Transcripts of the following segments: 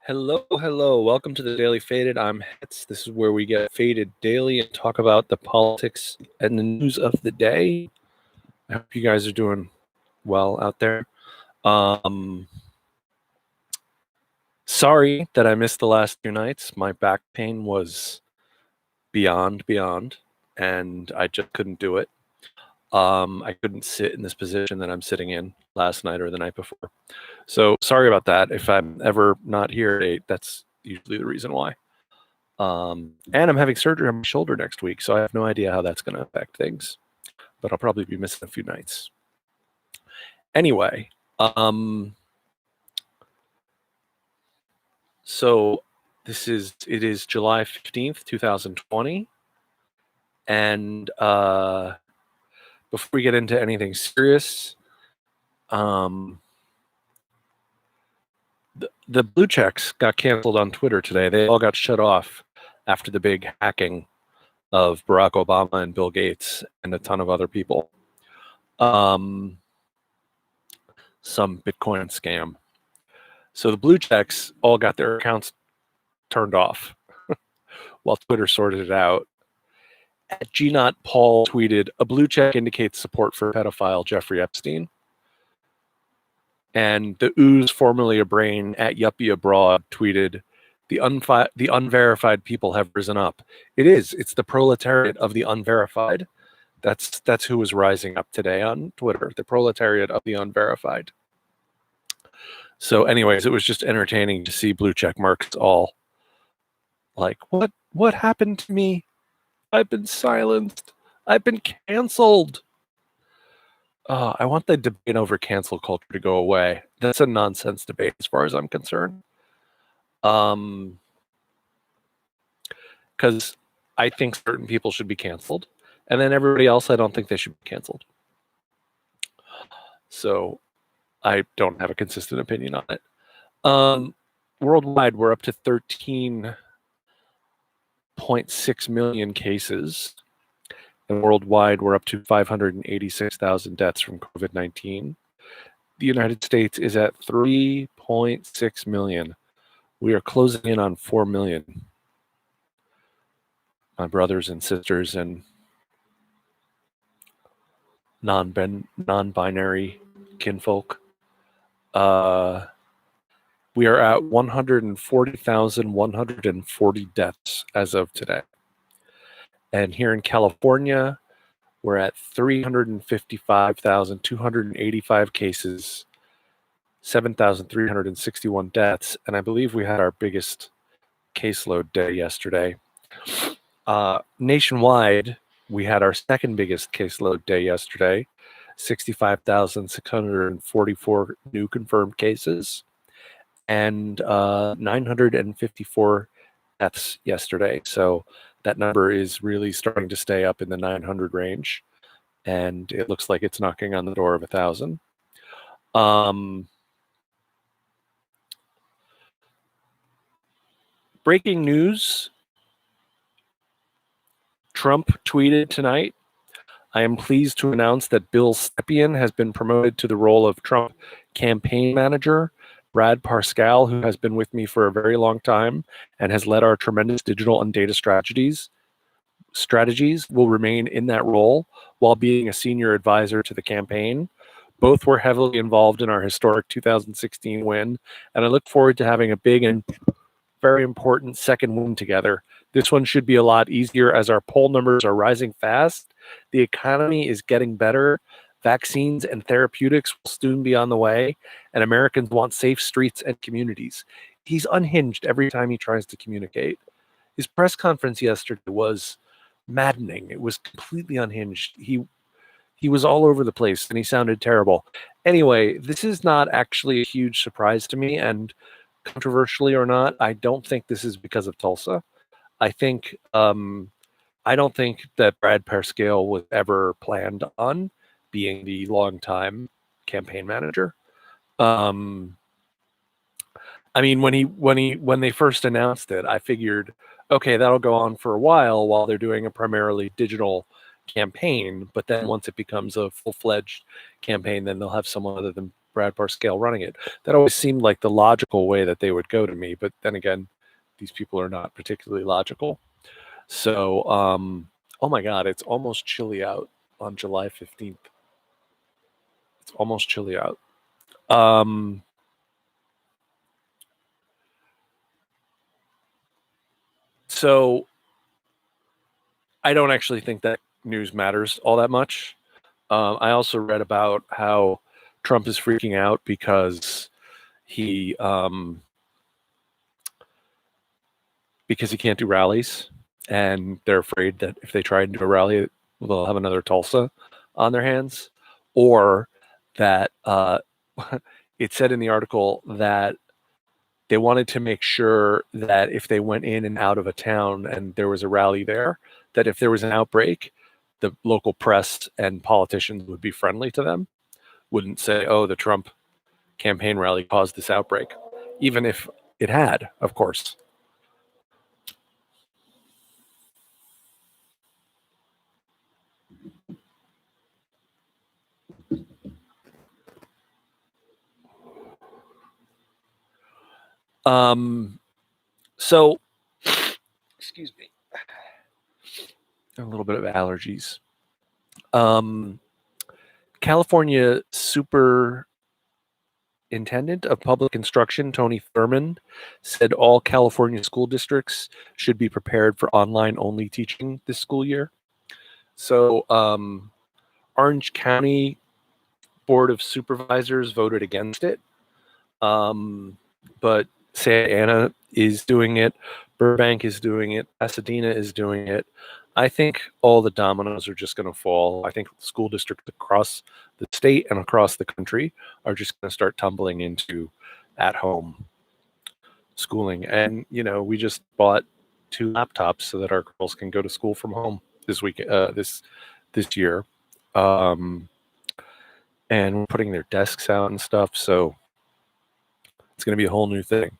Hello, hello. Welcome to the Daily Faded. I'm Hetz. This is where we get faded daily and talk about the politics and the news of the day. I hope you guys are doing well out there. Sorry that I missed the last 2 nights. My back pain was beyond, and I just couldn't do it. I couldn't sit in this position that I'm sitting in last night or the night before. So sorry about that. If I'm ever not here at 8, that's usually the reason why. And I'm having surgery on my shoulder next week, so I have no idea how that's going to affect things. But I'll probably be missing a few nights. Anyway, so it is July 15th, 2020. And before we get into anything serious, the blue checks got canceled on Twitter today. They all got shut off after the big hacking of Barack Obama and Bill Gates and a ton of other people. Some Bitcoin scam. So the blue checks all got their accounts turned off while Twitter sorted it out. At GNOT, Paul tweeted, "A blue check indicates support for pedophile Jeffrey Epstein." And the ooze, formerly a brain, at Yuppie Abroad tweeted, the unverified people have risen up. It's the proletariat of the unverified. That's who was rising up today on Twitter, the proletariat of the unverified. So anyways, it was just entertaining to see blue check marks all like, what happened to me? I've been silenced. I've been canceled. I want the debate over cancel culture to go away. That's a nonsense debate as far as I'm concerned. Because I think certain people should be canceled, and then everybody else, I don't think they should be canceled. So I don't have a consistent opinion on it. Worldwide, we're up to 13.6 million cases. And worldwide, we're up to 586,000 deaths from COVID-19. The United States is at 3.6 million. We are closing in on 4 million. My brothers and sisters and non-binary kinfolk. We are at 140,140 deaths as of today. And here in California, we're at 355,285 cases, 7,361 deaths, and I believe we had our biggest caseload day yesterday. Nationwide, we had our second biggest caseload day yesterday, 65,644 new confirmed cases, and 954 deaths yesterday. So that number is really starting to stay up in the 900 range, and it looks like it's knocking on the door of 1,000. Breaking news. Trump tweeted tonight, "I am pleased to announce that Bill Stepien has been promoted to the role of Trump campaign manager. Brad Parscale, who has been with me for a very long time and has led our tremendous digital and data strategies, will remain in that role while being a senior advisor to the campaign. Both were heavily involved in our historic 2016 win, and I look forward to having a big and very important second win together. This one should be a lot easier as our poll numbers are rising fast. The economy is getting better. Vaccines and therapeutics will soon be on the way, and Americans want safe streets and communities." He's unhinged every time he tries to communicate. His press conference yesterday was maddening. It was completely unhinged. He was all over the place, and he sounded terrible. Anyway, this is not actually a huge surprise to me, and controversially or not, I don't think this is because of Tulsa. I don't think that Brad Parscale was ever planned on being the longtime campaign manager. I mean, when they first announced it, I figured, okay, that'll go on for a while they're doing a primarily digital campaign. But then once it becomes a full-fledged campaign, then they'll have someone other than Brad Parscale running it. That always seemed like the logical way that they would go to me. But then again, these people are not particularly logical. So, oh my God, it's almost chilly out on July 15th. It's almost chilly out. So I don't actually think that news matters all that much. I also read about how Trump is freaking out because he can't do rallies, and they're afraid that if they try and do a rally, they'll have another Tulsa on their hands, or that it said in the article that they wanted to make sure that if they went in and out of a town and there was a rally there, that if there was an outbreak, the local press and politicians would be friendly to them, wouldn't say, oh, the Trump campaign rally caused this outbreak, even if it had, of course. So, excuse me, a little bit of allergies. California Superintendent of Public Instruction, Tony Thurmond, said all California school districts should be prepared for online-only teaching this school year. So, Orange County Board of Supervisors voted against it. But Santa Ana is doing it. Burbank is doing it. Pasadena is doing it. I think all the dominoes are just going to fall. I think school districts across the state and across the country are just going to start tumbling into at-home schooling. And, we just bought 2 laptops so that our girls can go to school from home this week, this year. And we're putting their desks out and stuff. So it's going to be a whole new thing.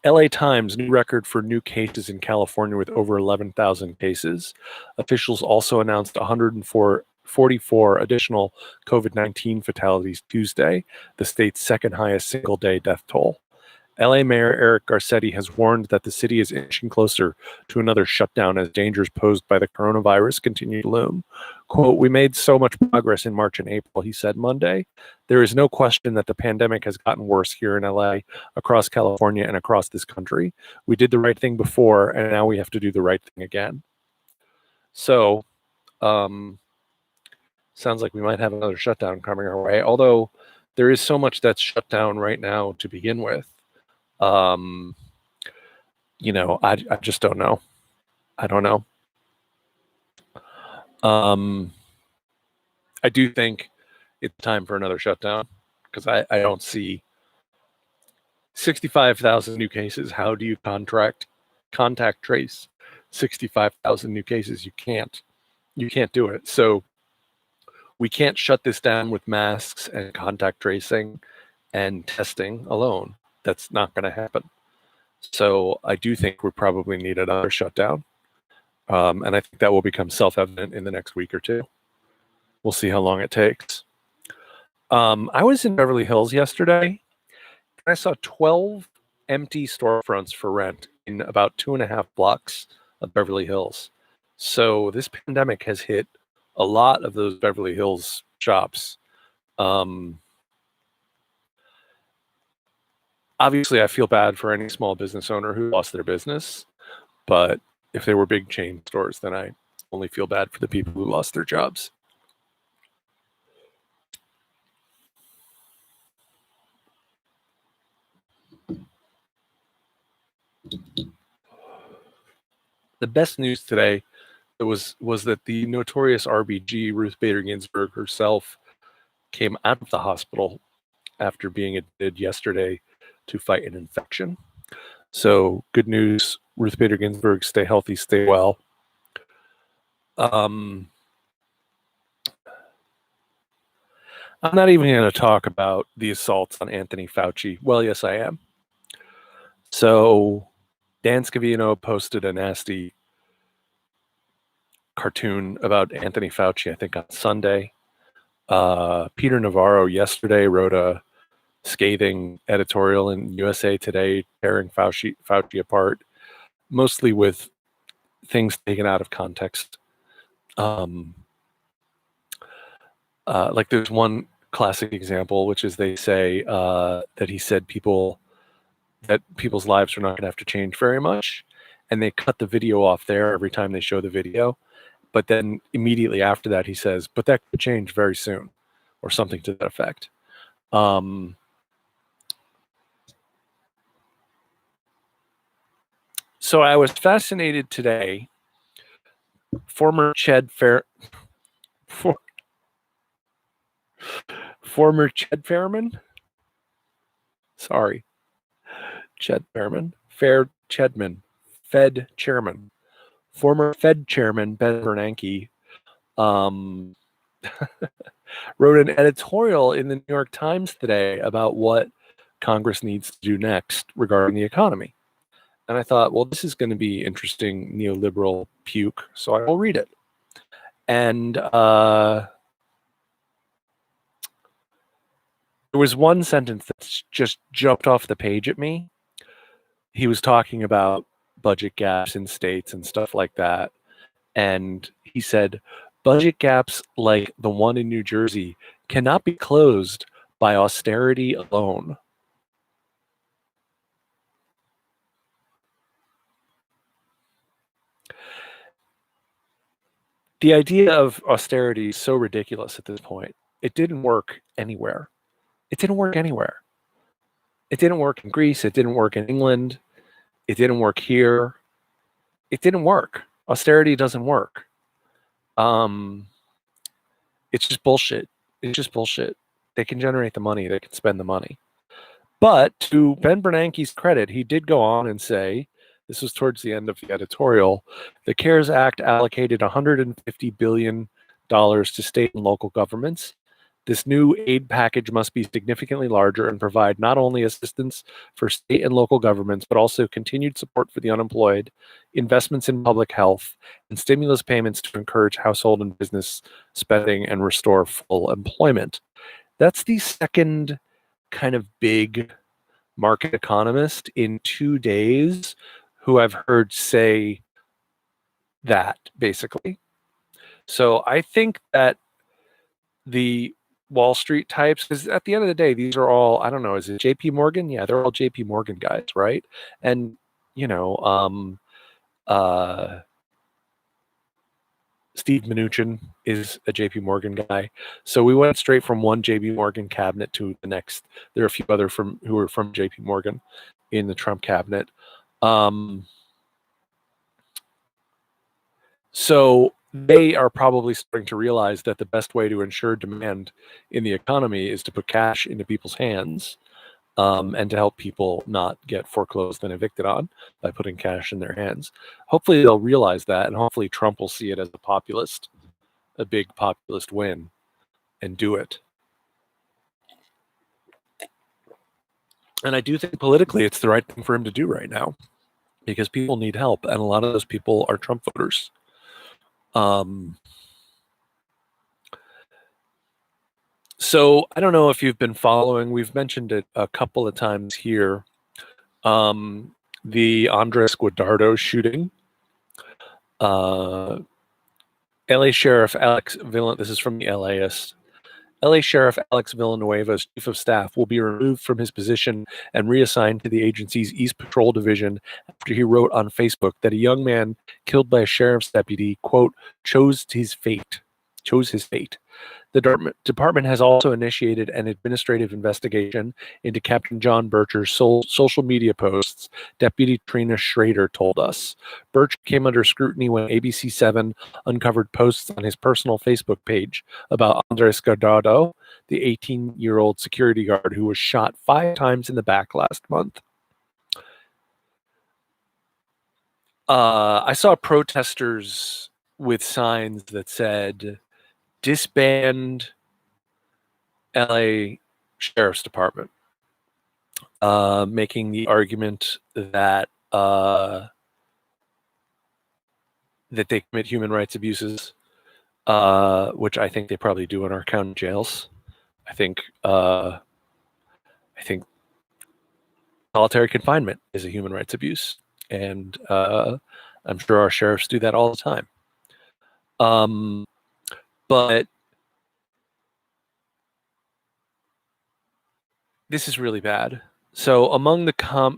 LA Times, new record for new cases in California with over 11,000 cases. Officials also announced 144 additional COVID-19 fatalities Tuesday, the state's second highest single-day death toll. LA Mayor Eric Garcetti has warned that the city is inching closer to another shutdown as dangers posed by the coronavirus continue to loom. Quote, "We made so much progress in March and April," he said Monday. "There is no question that the pandemic has gotten worse here in LA, across California, and across this country. We did the right thing before, and now we have to do the right thing again." So, sounds like we might have another shutdown coming our way, although there is so much that's shut down right now to begin with. I just don't know. I don't know. I do think it's time for another shutdown because I don't see 65,000 new cases. How do you contact trace 65,000 new cases? You can't do it. So we can't shut this down with masks and contact tracing and testing alone. That's not going to happen. So I do think we probably need another shutdown. And I think that will become self-evident in the next week or two. We'll see how long it takes. I was in Beverly Hills yesterday, and I saw 12 empty storefronts for rent in about 2.5 blocks of Beverly Hills. So this pandemic has hit a lot of those Beverly Hills shops. Obviously, I feel bad for any small business owner who lost their business, but if they were big chain stores, then I only feel bad for the people who lost their jobs. The best news today was that the notorious RBG, Ruth Bader Ginsburg herself, came out of the hospital after being admitted yesterday to fight an infection. So good news, Ruth Bader Ginsburg, stay healthy, stay well. I'm not even going to talk about the assaults on Anthony Fauci. Well, yes, I am. So Dan Scavino posted a nasty cartoon about Anthony Fauci, I think on Sunday. Peter Navarro yesterday wrote a scathing editorial in USA Today, tearing Fauci apart, mostly with things taken out of context. Like there's one classic example, which is they say that he said that people's lives are not going to have to change very much, and they cut the video off there every time they show the video. But then immediately after that, he says, "But that could change very soon," or something to that effect. So I was fascinated today. Former Ched Fairman. Sorry, Ched Fairman. Fed chairman. Former Fed chairman Ben Bernanke wrote an editorial in the New York Times today about what Congress needs to do next regarding the economy. And I thought, well, this is going to be interesting neoliberal puke, so I will read it. And there was one sentence that just jumped off the page at me. He was talking about budget gaps in states and stuff like that. And he said, budget gaps like the one in New Jersey cannot be closed by austerity alone. The idea of austerity is so ridiculous at this point. It didn't work anywhere. It didn't work anywhere. It didn't work in Greece. It didn't work in England. It didn't work here. It didn't work. Austerity doesn't work. It's just bullshit. It's just bullshit. They can generate the money. They can spend the money. But to Ben Bernanke's credit, he did go on and say, this was towards the end of the editorial, the CARES Act allocated $150 billion to state and local governments. This new aid package must be significantly larger and provide not only assistance for state and local governments, but also continued support for the unemployed, investments in public health, and stimulus payments to encourage household and business spending and restore full employment. That's the second kind of big market economist in 2 days who I've heard say that, basically. So I think that the Wall Street types, because at the end of the day, these are all, I don't know, is it JP Morgan? Yeah, they're all JP Morgan guys, right? And, you know, Steve Mnuchin is a JP Morgan guy. So we went straight from one JP Morgan cabinet to the next. There are a few other who are from JP Morgan in the Trump cabinet. So they are probably starting to realize that the best way to ensure demand in the economy is to put cash into people's hands, and to help people not get foreclosed and evicted on by putting cash in their hands. Hopefully they'll realize that, and hopefully Trump will see it as a big populist win, and do it. And I do think politically it's the right thing for him to do right now, because people need help, and a lot of those people are Trump voters. So I don't know if you've been following, we've mentioned it a couple of times here, the Andres Guadardo shooting. LA Sheriff Alex Villanueva, this is from the LAist. LA Sheriff Alex Villanueva's chief of staff will be removed from his position and reassigned to the agency's East Patrol Division after he wrote on Facebook that a young man killed by a sheriff's deputy, quote, chose his fate. The department has also initiated an administrative investigation into Captain John Bircher's social media posts, Deputy Trina Schrader told us. Birch came under scrutiny when ABC7 uncovered posts on his personal Facebook page about Andres Guardado, the 18-year-old security guard who was shot 5 times in the back last month. I saw protesters with signs that said, disband LA Sheriff's Department, making the argument that that they commit human rights abuses, which I think they probably do in our county jails. I think solitary confinement is a human rights abuse, and I'm sure our sheriffs do that all the time. But this is really bad. So among the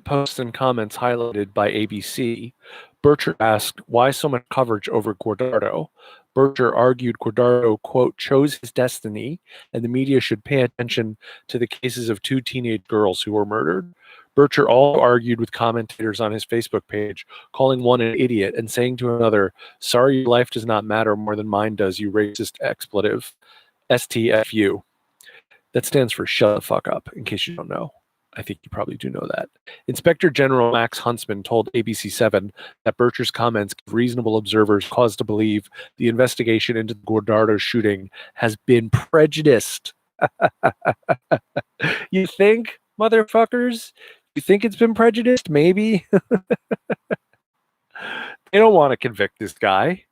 posts and comments highlighted by ABC, Bircher asked, why so much coverage over Guardado? Bircher argued Guardado, quote, chose his destiny, and the media should pay attention to the cases of 2 teenage girls who were murdered. Bircher also argued with commentators on his Facebook page, calling one an idiot and saying to another, sorry, your life does not matter more than mine does, you racist expletive. STFU. That stands for shut the fuck up, in case you don't know. I think you probably do know that. Inspector General Max Huntsman told ABC7 that Bircher's comments give reasonable observers cause to believe the investigation into the Guardado shooting has been prejudiced. You think, motherfuckers? You think it's been prejudiced? Maybe. They don't want to convict this guy.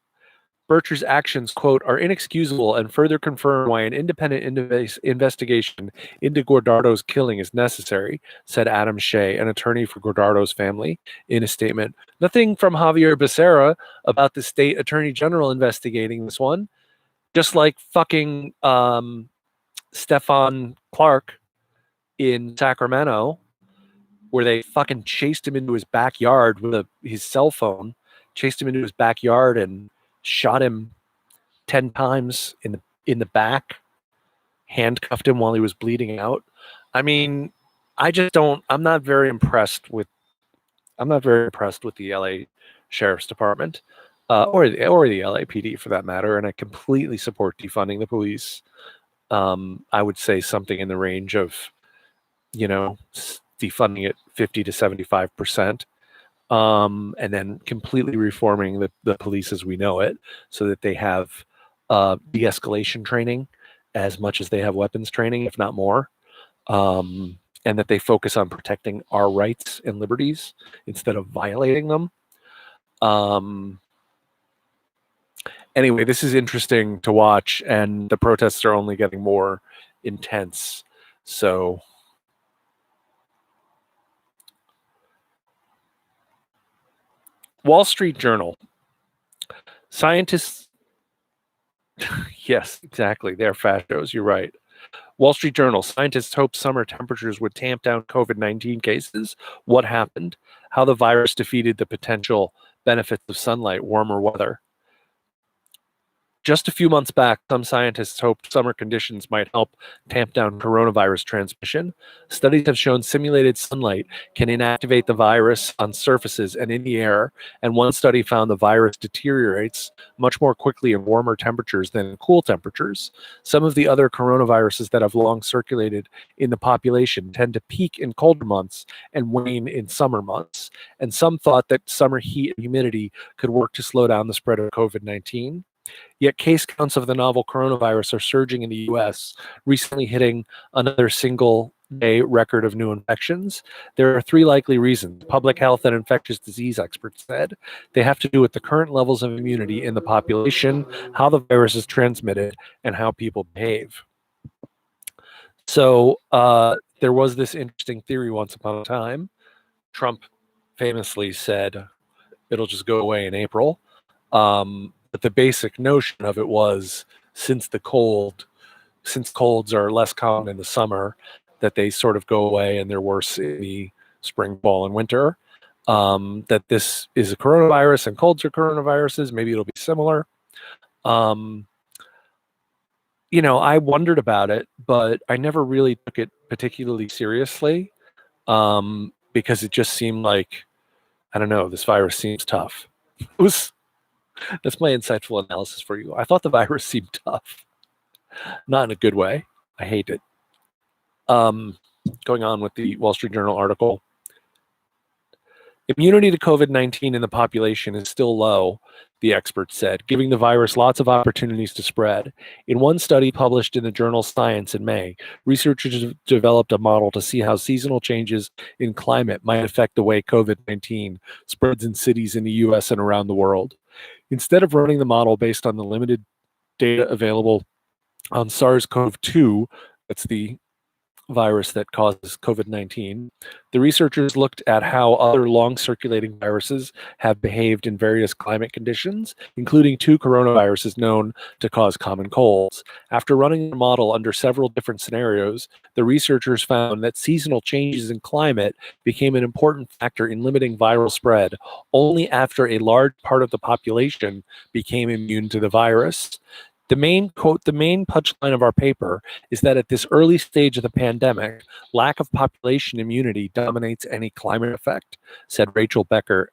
Bircher's actions, quote, are inexcusable and further confirm why an independent investigation into Guardado's killing is necessary, said Adam Shea, an attorney for Guardado's family, in a statement. Nothing from Javier Becerra about the state attorney general investigating this one. Just like fucking Stefan Clark in Sacramento, where they fucking chased him into his backyard with his cell phone, chased him into his backyard and shot him 10 times in the back, handcuffed him while he was bleeding out. I mean, I'm not very impressed with the LA Sheriff's Department, or the LAPD for that matter, and I completely support defunding the police. I would say something in the range of, defunding it 50 to 75%. And then completely reforming the police as we know it, so that they have de-escalation training as much as they have weapons training, if not more, and that they focus on protecting our rights and liberties instead of violating them. Anyway, this is interesting to watch, and the protests are only getting more intense. So Wall Street Journal. Scientists. Yes, exactly. They're fastos. You're right. Wall Street Journal. Scientists hoped summer temperatures would tamp down COVID-19 cases. What happened? How the virus defeated the potential benefits of sunlight, warmer weather. Just a few months back, some scientists hoped summer conditions might help tamp down coronavirus transmission. Studies have shown simulated sunlight can inactivate the virus on surfaces and in the air, and one study found the virus deteriorates much more quickly in warmer temperatures than in cool temperatures. Some of the other coronaviruses that have long circulated in the population tend to peak in colder months and wane in summer months, and some thought that summer heat and humidity could work to slow down the spread of COVID-19. Yet case counts of the novel coronavirus are surging in the US, recently hitting another single-day record of new infections. There are 3 likely reasons. Public health and infectious disease experts said they have to do with the current levels of immunity in the population, how the virus is transmitted, and how people behave. So there was this interesting theory once upon a time. Trump famously said it'll just go away in April. But the basic notion of it was, since colds are less common in the summer, that they sort of go away and they're worse in the spring, fall, and winter. That this is a coronavirus and colds are coronaviruses. Maybe it'll be similar. I wondered about it, but I never really took it particularly seriously, because it just seemed like, I don't know, this virus seems tough. That's my insightful analysis for you. I thought the virus seemed tough. Not in a good way. I hate it. Going on with the Wall Street Journal article. Immunity to COVID-19 in the population is still low, the experts said, giving the virus lots of opportunities to spread. In one study published in the journal Science in May, researchers developed a model to see how seasonal changes in climate might affect the way COVID-19 spreads in cities in the US and around the world. Instead of running the model based on the limited data available on SARS-CoV-2, that's the virus that causes COVID-19, the researchers looked at how other long circulating viruses have behaved in various climate conditions, including 2 coronaviruses known to cause common colds. After running the model under several different scenarios, the researchers found that seasonal changes in climate became an important factor in limiting viral spread only after a large part of the population became immune to the virus. The main quote, the main punchline of our paper is that at this early stage of the pandemic, lack of population immunity dominates any climate effect, said Rachel Baker,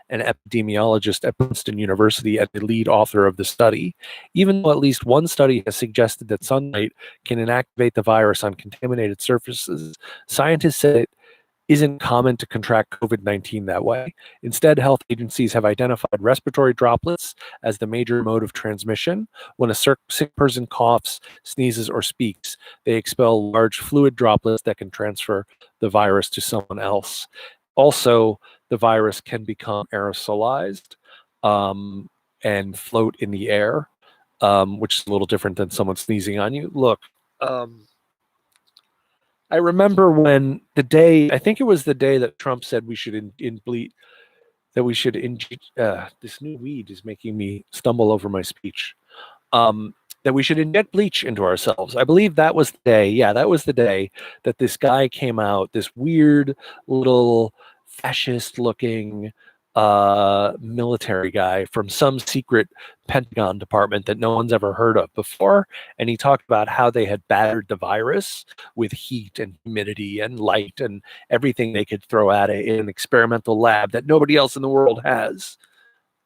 an epidemiologist at Princeton University and the lead author of the study. Even though at least one study has suggested that sunlight can inactivate the virus on contaminated surfaces, scientists said it isn't common to contract COVID-19 that way. Instead, health agencies have identified respiratory droplets as the major mode of transmission. When a sick person coughs, sneezes, or speaks, they expel large fluid droplets that can transfer the virus to someone else. Also, the virus can become aerosolized and float in the air, which is a little different than someone sneezing on you. Look, I remember when I think it was the day that Trump said we should this new weed is making me stumble over my speech. That we should inject bleach into ourselves. I believe that was the day. Yeah, that was the day that this guy came out, this weird little fascist looking military guy from some secret Pentagon department that no one's ever heard of before. And he talked about how they had battered the virus with heat and humidity and light and everything they could throw at it in an experimental lab that nobody else in the world has.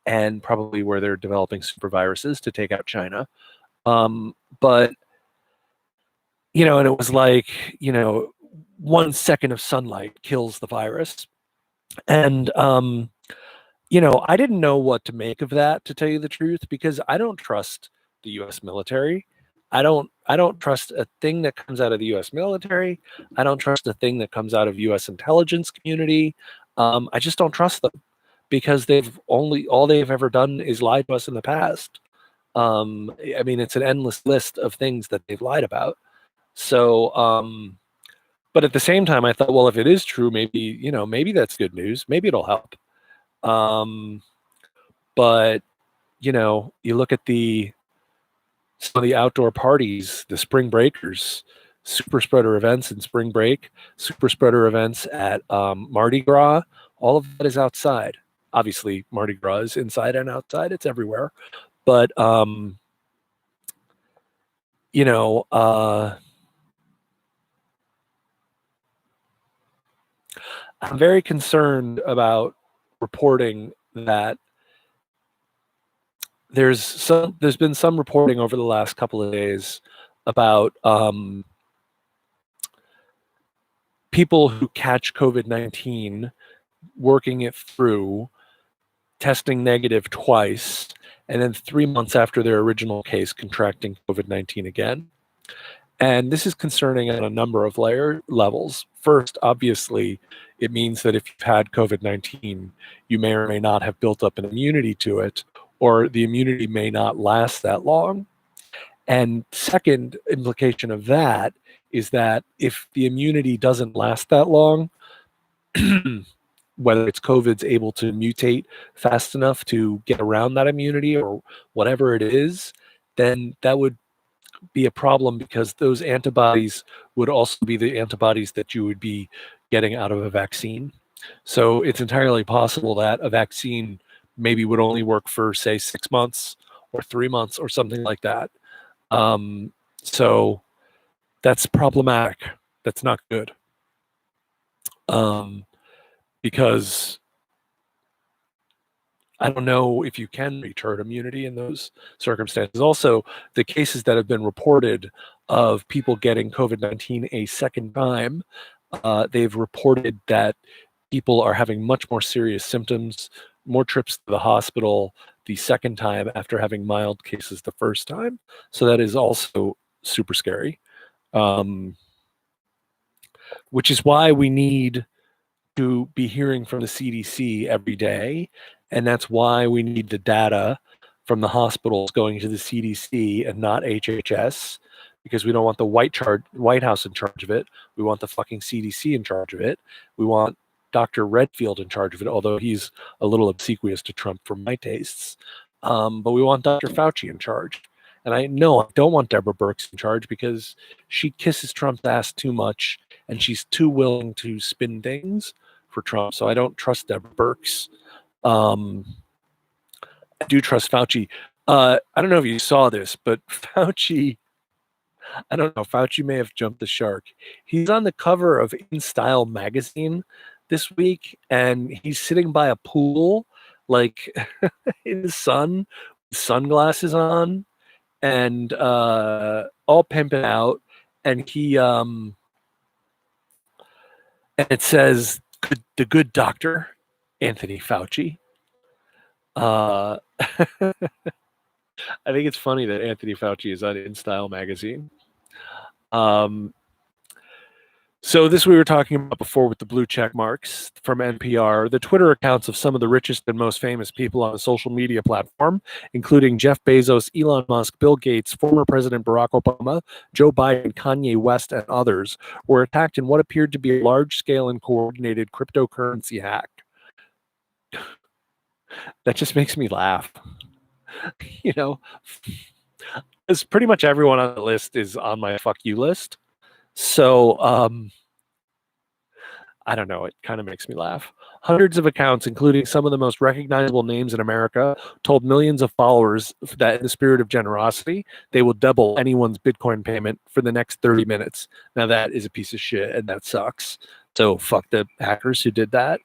And probably where they're developing super viruses to take out China. But, and it was like, 1 second of sunlight kills the virus. And, I didn't know what to make of that, to tell you the truth, because I don't trust the U.S. military. I don't trust a thing that comes out of the U.S. military. I don't trust a thing that comes out of U.S. intelligence community. I just don't trust them because all they've ever done is lie to us in the past. I mean, it's an endless list of things that they've lied about. So, but at the same time, I thought, well, if it is true, maybe that's good news. Maybe it'll help. But you look at some of the outdoor parties, the spring breakers, super spreader events in spring break, super spreader events at Mardi Gras. All of that is outside. Obviously, Mardi Gras is inside and outside. It's everywhere. But I'm very concerned about reporting that there's been some reporting over the last couple of days about people who catch COVID-19 working it through, testing negative twice, and then 3 months after their original case contracting COVID-19 again. And this is concerning on a number of levels. First, obviously, it means that if you've had COVID-19, you may or may not have built up an immunity to it, or the immunity may not last that long. And second implication of that is that if the immunity doesn't last that long, whether it's COVID's able to mutate fast enough to get around that immunity or whatever it is, then that would be a problem because those antibodies would also be the antibodies that you would be getting out of a vaccine. So it's entirely possible that a vaccine maybe would only work for, say, 6 months or 3 months or something like that. So that's problematic. That's not good. Because I don't know if you can reach herd immunity in those circumstances. Also, the cases that have been reported of people getting COVID-19 a second time, they've reported that people are having much more serious symptoms, more trips to the hospital the second time after having mild cases the first time. So that is also super scary, which is why we need to be hearing from the CDC every day. And that's why we need the data from the hospitals going to the CDC and not HHS, because we don't want the White House in charge of it. We want the fucking CDC in charge of it. We want Dr. Redfield in charge of it, although he's a little obsequious to Trump for my tastes. But we want Dr. Fauci in charge. And I don't want Deborah Birx in charge because she kisses Trump's ass too much and she's too willing to spin things for Trump. So I don't trust Deborah Birx. I do trust Fauci. I don't know if you saw this, but Fauci, I don't know, Fauci may have jumped the shark. He's on the cover of In Style magazine this week, and he's sitting by a pool, like in the sun, with sunglasses on, and all pimping out. And and it says, the good doctor, Anthony Fauci. I think it's funny that Anthony Fauci is on In Style magazine. So this we were talking about before with the blue check marks from NPR, the Twitter accounts of some of the richest and most famous people on the social media platform, including Jeff Bezos, Elon Musk, Bill Gates, former President Barack Obama, Joe Biden, Kanye West, and others, were attacked in what appeared to be a large-scale and coordinated cryptocurrency hack. That just makes me laugh. You know, because pretty much everyone on the list is on my fuck you list. So, I don't know. It kind of makes me laugh. Hundreds of accounts, including some of the most recognizable names in America, told millions of followers that in the spirit of generosity, they will double anyone's Bitcoin payment for the next 30 minutes. Now, that is a piece of shit, and that sucks. So, fuck the hackers who did that.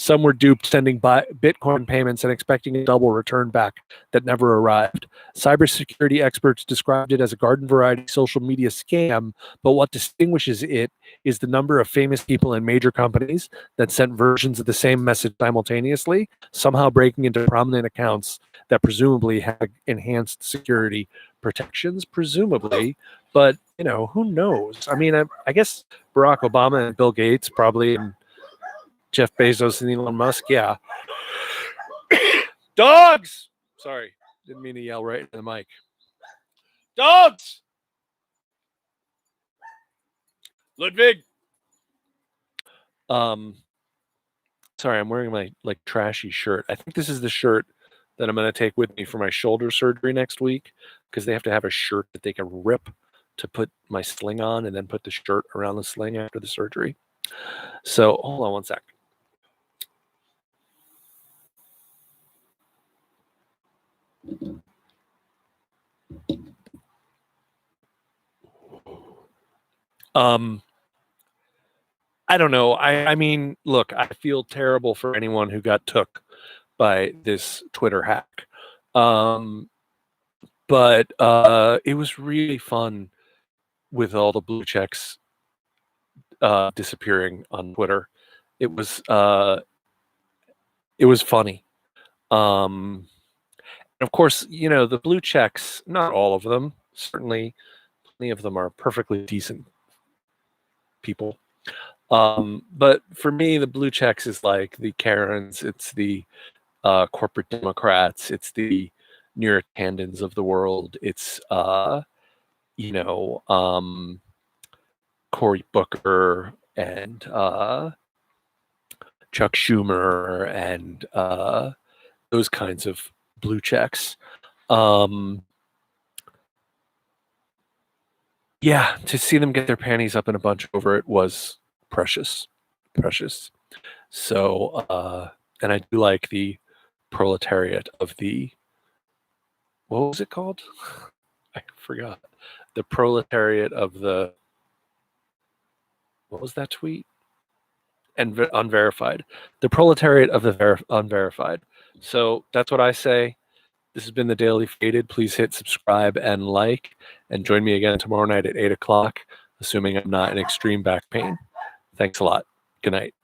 Some were duped, sending Bitcoin payments and expecting a double return back that never arrived. Cybersecurity experts described it as a garden variety social media scam, but what distinguishes it is the number of famous people and major companies that sent versions of the same message simultaneously, somehow breaking into prominent accounts that presumably had enhanced security protections, presumably. But, you know, who knows? I mean, I guess Barack Obama and Bill Gates probably, and Jeff Bezos and Elon Musk, yeah. Dogs! Sorry, didn't mean to yell right into the mic. Dogs! Ludwig! Sorry, I'm wearing my like trashy shirt. I think this is the shirt that I'm going to take with me for my shoulder surgery next week, because they have to have a shirt that they can rip to put my sling on and then put the shirt around the sling after the surgery. So hold on one sec. I don't know. I mean, look, I feel terrible for anyone who got took by this Twitter hack. But it was really fun with all the blue checks disappearing on Twitter. It was funny. And of course, you know, the blue checks, not all of them, certainly many of them are perfectly decent people. But for me, the blue checks is like the Karens, it's the corporate Democrats, it's the New York Tandons of the world, it's you know, Cory Booker and Chuck Schumer and those kinds of blue checks. Yeah, to see them get their panties up in a bunch over it was precious. So, and I do like the proletariat of the, what was it called? I forgot. The proletariat of the, what was that tweet? And unverified. The proletariat of the unverified. So that's what I say. This has been the Daily Faded. Please hit subscribe and like, and join me again tomorrow night at 8 o'clock, assuming I'm not in extreme back pain. Thanks a lot. Good night.